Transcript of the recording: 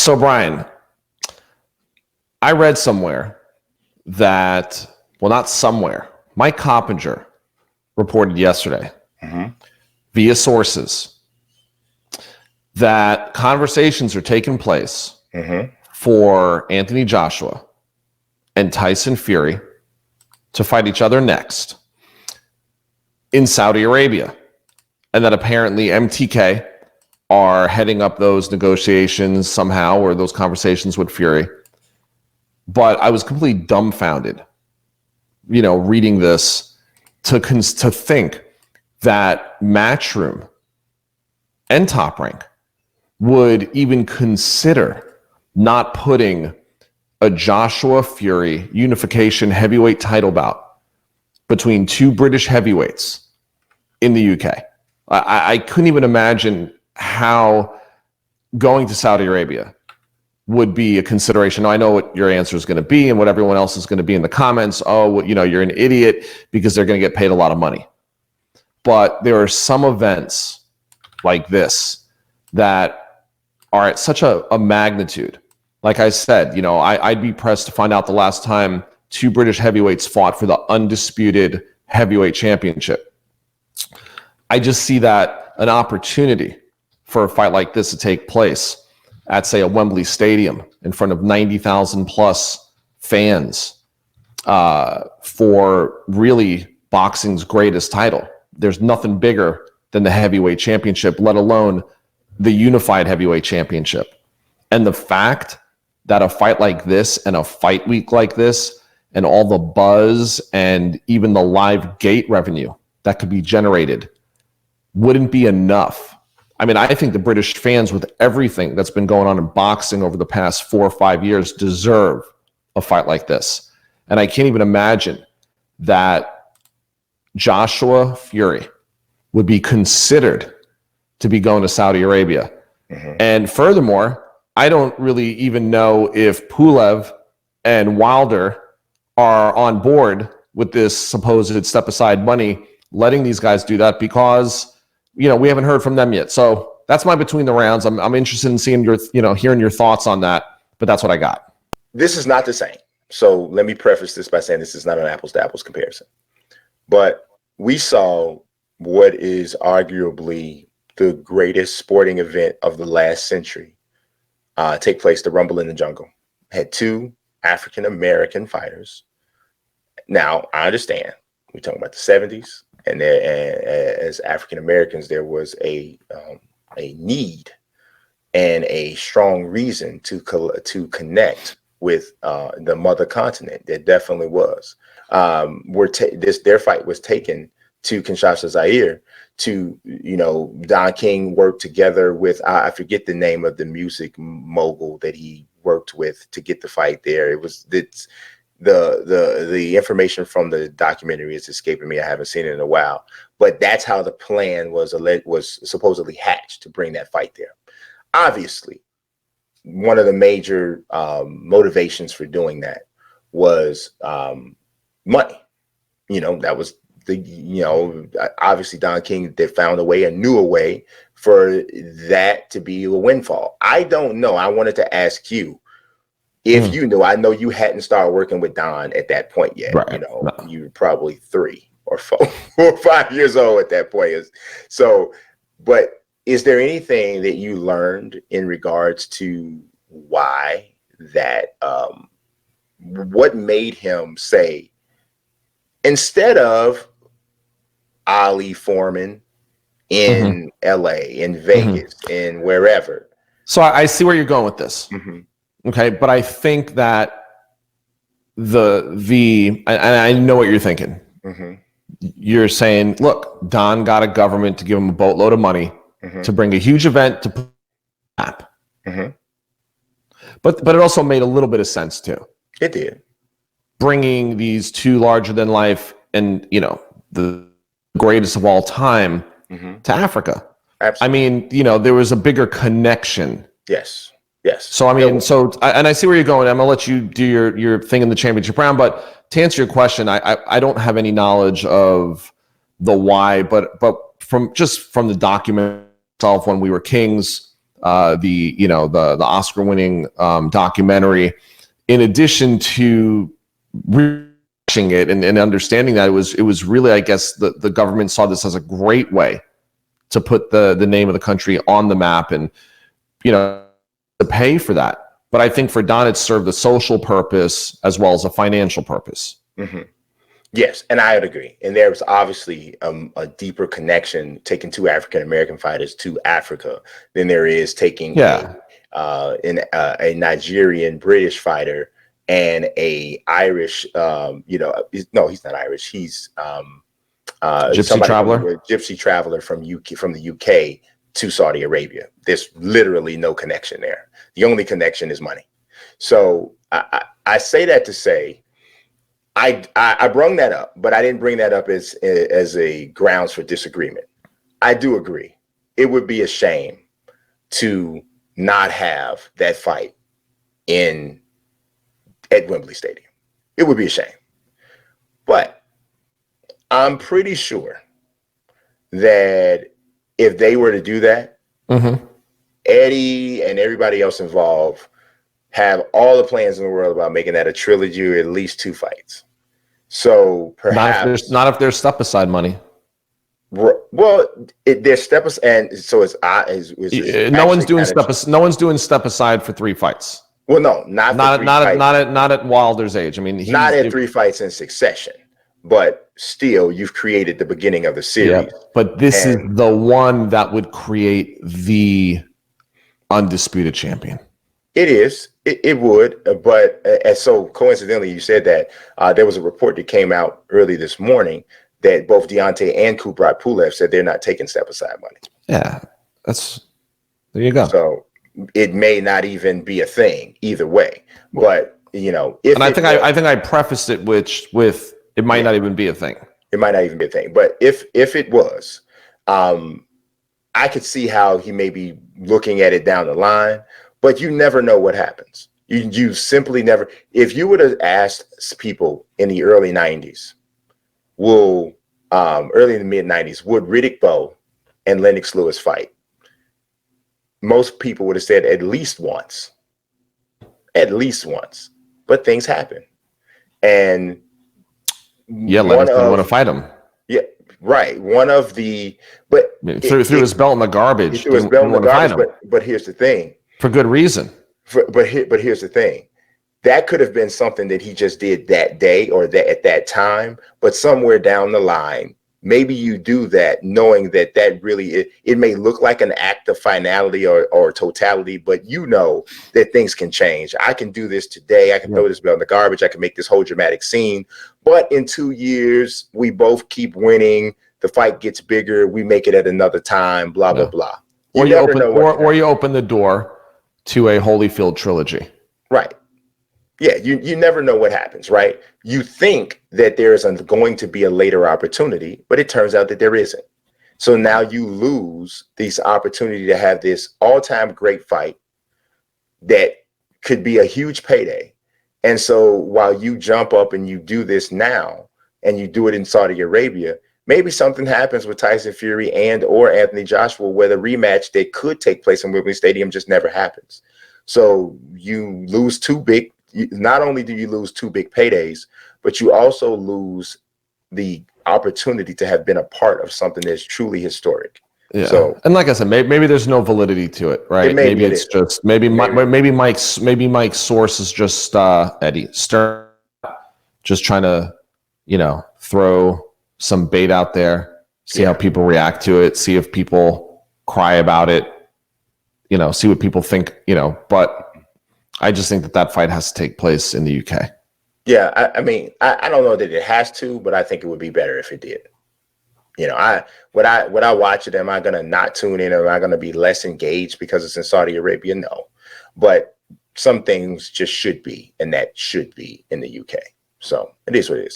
So, Brian, I read somewhere that, well, not somewhere, Mike Coppinger reported yesterday via sources that conversations are taking place for Anthony Joshua and Tyson Fury to fight each other next in Saudi Arabia, and that apparently MTK are heading up those negotiations somehow, or those conversations with Fury. But I was completely dumbfounded, reading this to think that Matchroom and Top Rank would even consider not putting a Joshua Fury unification heavyweight title bout between two British heavyweights in the UK. I couldn't even imagine how going to Saudi Arabia would be a consideration. Now, I know what your answer is going to be and what everyone else is going to be in the comments. Oh, well, you're an idiot because they're going to get paid a lot of money. But there are some events like this that are at such a magnitude. Like I said, I'd be pressed to find out the last time two British heavyweights fought for the undisputed heavyweight championship. I just see that an opportunity for a fight like this to take place at, say, a Wembley Stadium in front of 90,000 plus fans for really boxing's greatest title. There's nothing bigger than the heavyweight championship, let alone the unified heavyweight championship. And the fact that a fight like this and a fight week like this and all the buzz and even the live gate revenue that could be generated wouldn't be enough. I mean, I think the British fans, with everything that's been going on in boxing over the past 4 or 5 years, deserve a fight like this. And I can't even imagine that Joshua Fury would be considered to be going to Saudi Arabia. And furthermore, I don't really even know if Pulev and Wilder are on board with this supposed step aside money, letting these guys do that, because we haven't heard from them yet. So that's my between the rounds. I'm interested in seeing hearing your thoughts on that, but that's what I got. This is not the same. So let me preface this by saying this is not an apples to apples comparison, but we saw what is arguably the greatest sporting event of the last century take place, the Rumble in the Jungle. Had two African-American fighters. Now, I understand we're talking about the 70s. And as African Americans, there was a need and a strong reason to connect with the mother continent. There definitely was. Their fight was taken to Kinshasa, Zaire. Don King worked together with I forget the name of the music mogul that he worked with to get the fight there. The information from the documentary is escaping me. I haven't seen it in a while, but that's how the plan was supposedly hatched to bring that fight there. Obviously, one of the major motivations for doing that was money. That was obviously Don King, they found a knew a way for that to be a windfall. I don't know. I wanted to ask you, if you knew. I know you hadn't started working with Don at that point yet. Right. No. You were probably 3 or 4 or 5 years old at that point. But is there anything that you learned in regards to why that, what made him say, instead of Ali Foreman in LA, in Vegas, in wherever? So I see where you're going with this. Okay, but I think that I know what you're thinking. You're saying, look, Don got a government to give him a boatload of money to bring a huge event to map. But it also made a little bit of sense too. It did. Bringing these two larger than life and the greatest of all time to Africa. Absolutely. I mean, there was a bigger connection. Yes. So I see where you're going. I'm gonna let you do your thing in the championship round. But to answer your question, I don't have any knowledge of the why, but from the document itself, when we were kings, the Oscar-winning documentary. In addition to watching it and understanding that it was really, I guess, the government saw this as a great way to put the name of the country on the map and, to pay for that. But I think for Don, it served a social purpose as well as a financial purpose. Mm-hmm. Yes, and I would agree. And there's obviously a deeper connection taking two African-American fighters to Africa than there is taking a Nigerian British fighter and a Irish, no, he's not Irish. He's gypsy traveler from the UK to Saudi Arabia. There's literally no connection there. The only connection is money. So I say that to say, I brung that up, but I didn't bring that up as a grounds for disagreement. I do agree. It would be a shame to not have that fight at Wembley Stadium. It would be a shame. But I'm pretty sure that if they were to do that, Eddie and everybody else involved have all the plans in the world about making that a trilogy or at least 2 fights. So perhaps not if there's step aside money. Well, there's step aside, and so no one's doing step aside for 3 fights. Well, no, not at Wilder's age. I mean, not at 3 fights in succession, but still, you've created the beginning of the series. Yeah, but this is the one that would create the undisputed champion. It is. It would, but so coincidentally, you said that there was a report that came out early this morning that both Deontay and Kubrat Pulev said they're not taking step aside money. Yeah, there you go. So it may not even be a thing either way, but I think I prefaced it with it might not even be a thing. It might not even be a thing, but if it was, I could see how he may be looking at it down the line. But you never know what happens. You simply never. If you would have asked people in the early 90s, early in the mid 90s, would Riddick Bowe and Lennox Lewis fight? Most people would have said at least once. But things happen. And Lennox didn't want to fight him. Yeah, right. Threw his belt in the garbage. He threw his belt in the garbage, but here's the thing. For good reason. But here's the thing. That could have been something that he just did that day or at that time. But somewhere down the line, maybe you do that knowing that really, it may look like an act of finality or totality, but you know that things can change. I can do this today. I can throw this belt in the garbage. I can make this whole dramatic scene. But in 2 years, we both keep winning. The fight gets bigger. We make it at another time, blah, blah, blah. Or you open the door to a Holyfield trilogy. Right. Yeah, you never know what happens, right? You think that there's going to be a later opportunity, but it turns out that there isn't. So now you lose this opportunity to have this all-time great fight that could be a huge payday. And so while you jump up and you do this now, and you do it in Saudi Arabia, maybe something happens with Tyson Fury and or Anthony Joshua where the rematch that could take place in Wembley Stadium just never happens. So you lose not only do you lose 2 big paydays, but you also lose the opportunity to have been a part of something that's truly historic. Yeah. So, and like I said, maybe there's no validity to it, right? Maybe it's just maybe Mike's source is just Eddie Stern, just trying to throw some bait out there, see how people react to it, see if people cry about it, see what people think, but I just think that fight has to take place in the UK. Yeah, I mean, I don't know that it has to, but I think it would be better if it did. Would I watch it? Am I going to not tune in? Or am I going to be less engaged because it's in Saudi Arabia? No, but some things just should be, and that should be in the UK. So it is what it is.